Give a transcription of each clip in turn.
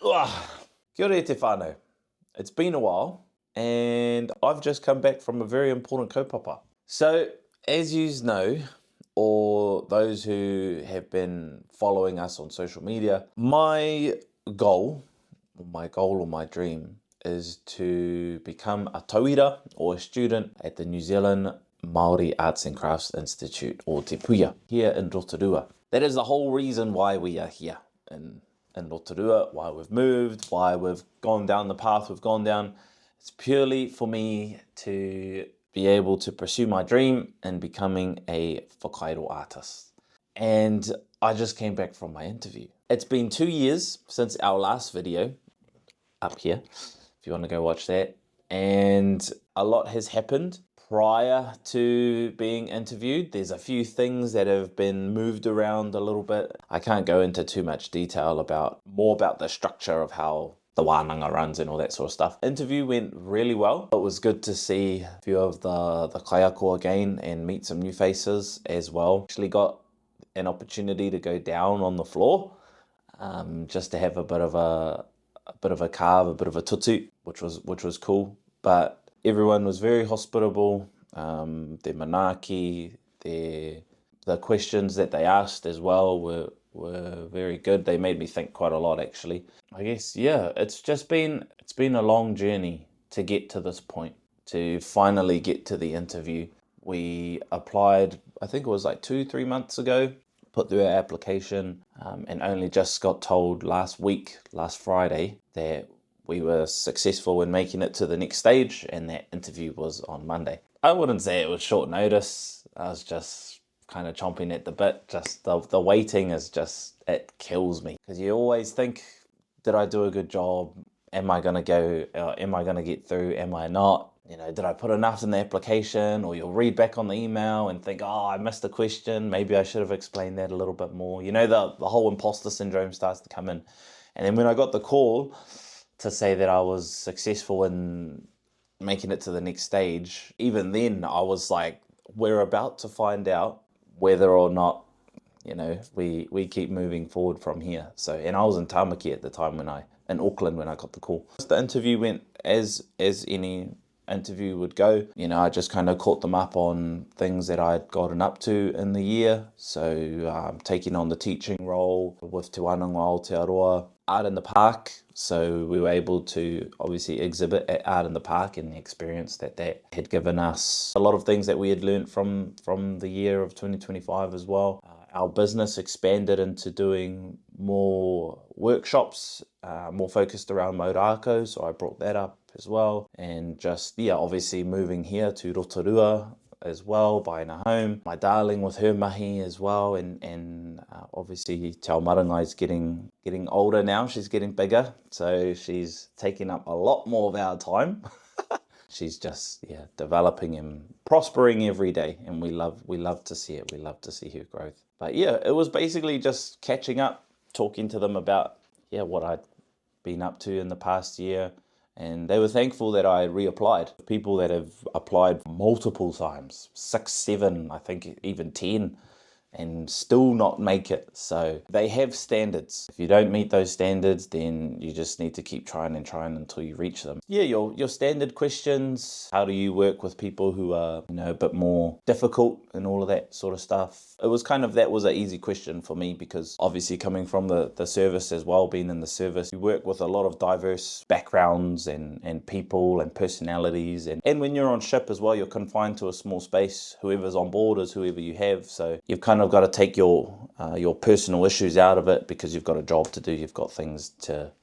Kia ora te whānau. It's been a while, and I've just come back from a very important kaupapa. So, as you know, or those who have been following us on social media, my goal or my dream is to become a tauira or a student at the New Zealand Māori Arts and Crafts Institute, or Te Tuya, here in Rotorua. That is the whole reason why we are here in Rotorua, why we've moved, why we've gone down the path we've gone down. It's purely for me to be able to pursue my dream in becoming a Whakairo artist. And I just came back from my interview. It's been 2 years since our last video, up here, if you want to go watch that. And a lot has happened prior to being interviewed. There's a few things that have been moved around a little bit. I can't go into too much detail about the structure of how the wānanga runs and all that sort of stuff. Interview went really well. It was good to see a few of the kaiako again and meet some new faces as well. Actually got an opportunity to go down on the floor just to have a bit of a carve, a bit of a tutu, which was cool. But everyone was very hospitable. Their manaaki, the questions that they asked as well were very good. They made me think quite a lot, actually. I guess, yeah, it's been a long journey to get to this point, to finally get to the interview. We applied, I think it was like 2-3 months ago, put through our application, and only just got told last Friday, that we were successful in making it to the next stage, and that interview was on Monday. I wouldn't say it was short notice. I was just kind of chomping at the bit. Just the waiting is just, it kills me. Because you always think, did I do a good job? Am I going to go? Am I going to get through? Am I not? You know, did I put enough in the application? Or you'll read back on the email and think, oh, I missed a question. Maybe I should have explained that a little bit more. You know, the whole imposter syndrome starts to come in. And then when I got the call to say that I was successful in making it to the next stage, even then I was like, we're about to find out whether or not, you know, we keep moving forward from here. So, and I was in Tāmaki at the time in Auckland when I got the call. The interview went as any interview would go. You know, I just kind of caught them up on things that I'd gotten up to in the year. So taking on the teaching role with Te Wānanga Aotearoa, Art in the Park. So we were able to obviously exhibit at Art in the Park, and the experience that had given us a lot of things that we had learned from the year of 2025 as well. Our business expanded into doing more workshops, more focused around rākau, so I brought that up as well. And just, yeah, obviously moving here to Rotorua as well, buying a home. My darling with her mahi as well, and obviously Te Ao Marangai's getting older now. She's getting bigger, so she's taking up a lot more of our time. She's just, yeah, developing and prospering every day, and we love to see it. We love to see her growth. But yeah, it was basically just catching up, talking to them about, yeah, what I'd been up to in the past year. And they were thankful that I reapplied. People that have applied multiple times, 6, 7, I think even 10, and still not make it. So they have standards. If you don't meet those standards, then you just need to keep trying until you reach them. Yeah, your standard questions. How do you work with people who are, you know, a bit more difficult and all of that sort of stuff? It was kind of, that was an easy question for me, because obviously coming from the service as well, being in the service, you work with a lot of diverse backgrounds and people and personalities. And when you're on ship as well, you're confined to a small space. Whoever's on board is whoever you have. So you've kind of got to take your personal issues out of it, because you've got a job to do, you've got things to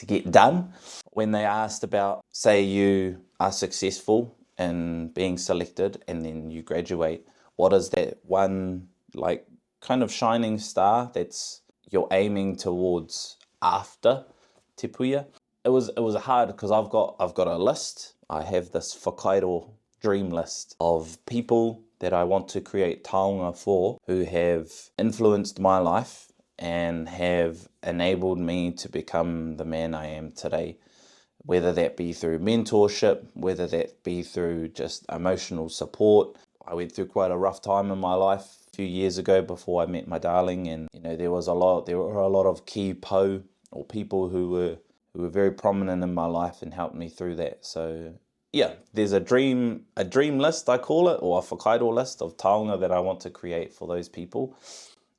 get done. When they asked about, say you are successful in being selected and then you graduate, what is that one like kind of shining star that's you're aiming towards after Te Puya? It was hard, because I've got a list. I have this Whakairo dream list of people that I want to create taonga for, who have influenced my life and have enabled me to become the man I am today. Whether that be through mentorship, whether that be through just emotional support. I went through quite a rough time in my life a few years ago before I met my darling, and you know, there were a lot of key po, or people who were were very prominent in my life and helped me through that. So yeah, there's a dream list, I call it, or a whakairo list of taonga that I want to create for those people.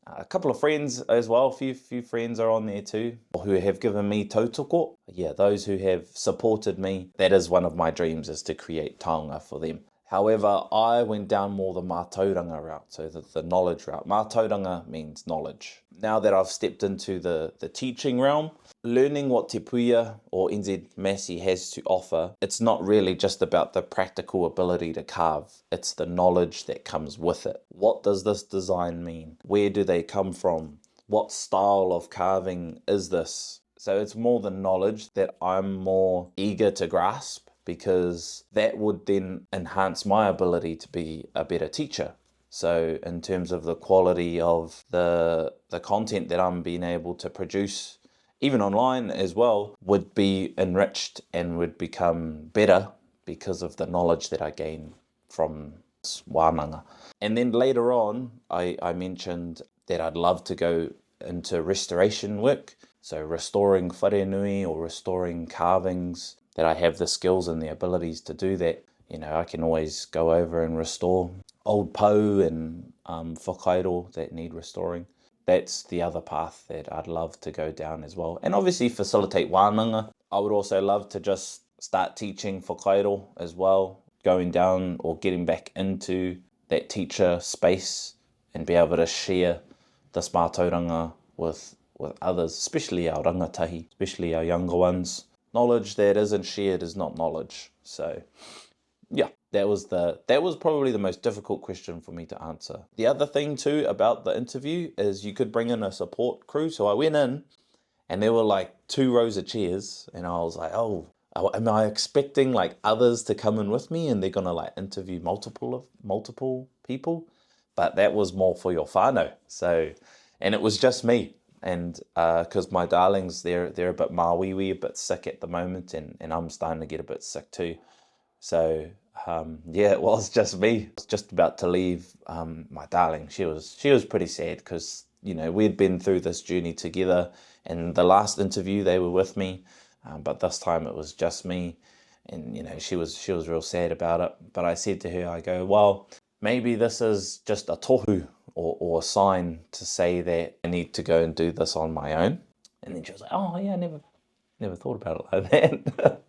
A couple of friends as well, a few friends are on there too, who have given me tautoko. Yeah, those who have supported me, that is one of my dreams, is to create taonga for them. However, I went down more the mātauranga route, so the knowledge route. Mātauranga means knowledge. Now that I've stepped into the teaching realm, learning what Te Puya or NZMACI has to offer, it's not really just about the practical ability to carve. It's the knowledge that comes with it. What does this design mean? Where do they come from? What style of carving is this? So it's more the knowledge that I'm more eager to grasp, because that would then enhance my ability to be a better teacher. So in terms of the quality of the content that I'm being able to produce, even online as well, would be enriched and would become better because of the knowledge that I gain from this wānanga. And then later on, I mentioned that I'd love to go into restoration work, so restoring wharenui or restoring carvings, that I have the skills and the abilities to do that. You know, I can always go over and restore old pou and whakairo that need restoring. That's the other path that I'd love to go down as well. And obviously facilitate wānanga. I would also love to just start teaching whakairo as well, going down or getting back into that teacher space and be able to share this mātauranga with others, especially our rangatahi, especially our younger ones. Knowledge that isn't shared is not knowledge. So yeah, that was probably the most difficult question for me to answer. The other thing too about the interview is you could bring in a support crew. So I went in and there were like 2 rows of chairs, and I was like, oh, am I expecting like others to come in with me and they're gonna like interview multiple people? But that was more for your whānau. So, and it was just me. And because my darlings, they're a bit mawiri, a bit sick at the moment, and I'm starting to get a bit sick too. So yeah, it was just me. I was just about to leave my darling. She was pretty sad because, you know, we'd been through this journey together, and the last interview they were with me, but this time it was just me, and you know, she was real sad about it. But I said to her, I go, well, maybe this is just a tohu or a sign to say that I need to go and do this on my own. And then she was like, oh yeah, I never thought about it like that.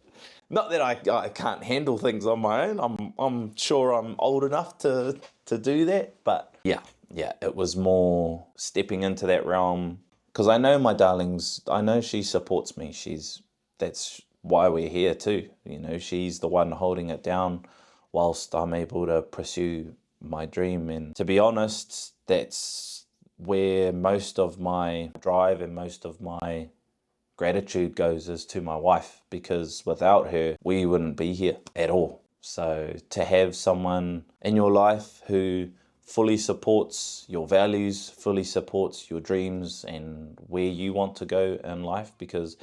Not that I can't handle things on my own. I'm sure I'm old enough to do that. But yeah, it was more stepping into that realm, because I know my darlings, I know she supports me. That's why we're here too. You know, she's the one holding it down whilst I'm able to pursue my dream. And to be honest, that's where most of my drive and most of my gratitude goes, is to my wife, because without her we wouldn't be here at all. So to have someone in your life who fully supports your values, fully supports your dreams and where you want to go in life, because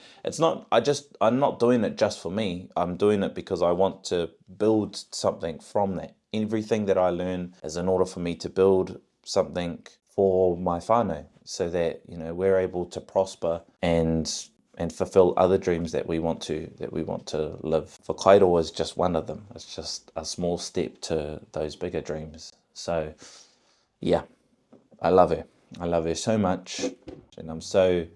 I'm not doing it just for me. I'm doing it because I want to build something from that. Everything that I learn is in order for me to build something for my whānau, so that, you know, we're able to prosper and fulfill other dreams that we want to live. Whakairo is just one of them. It's just a small step to those bigger dreams. So yeah, I love her. I love her so much, and I'm so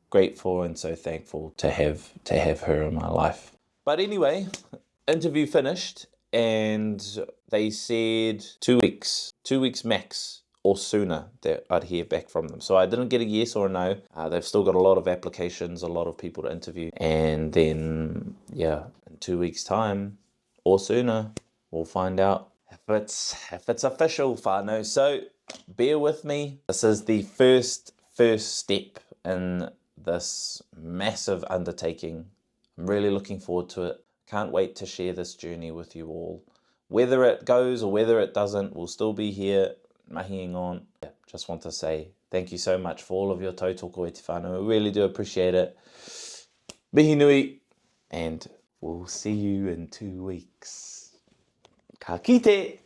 grateful and so thankful to have her in my life. But anyway, interview finished, and they said 2 weeks max or sooner that I'd hear back from them. So I didn't get a yes or a no. They've still got a lot of applications, a lot of people to interview. And then, yeah, in 2 weeks' time or sooner, we'll find out if it's official, whānau. So bear with me. This is the first step in this massive undertaking. I'm really looking forward to it. Can't wait to share this journey with you all. Whether it goes or whether it doesn't, we'll still be here mahiing on. Yeah, just want to say thank you so much for all of your tautoko e te whānau. We really do appreciate it. Mihi nui, and we'll see you in 2 weeks. Ka kite!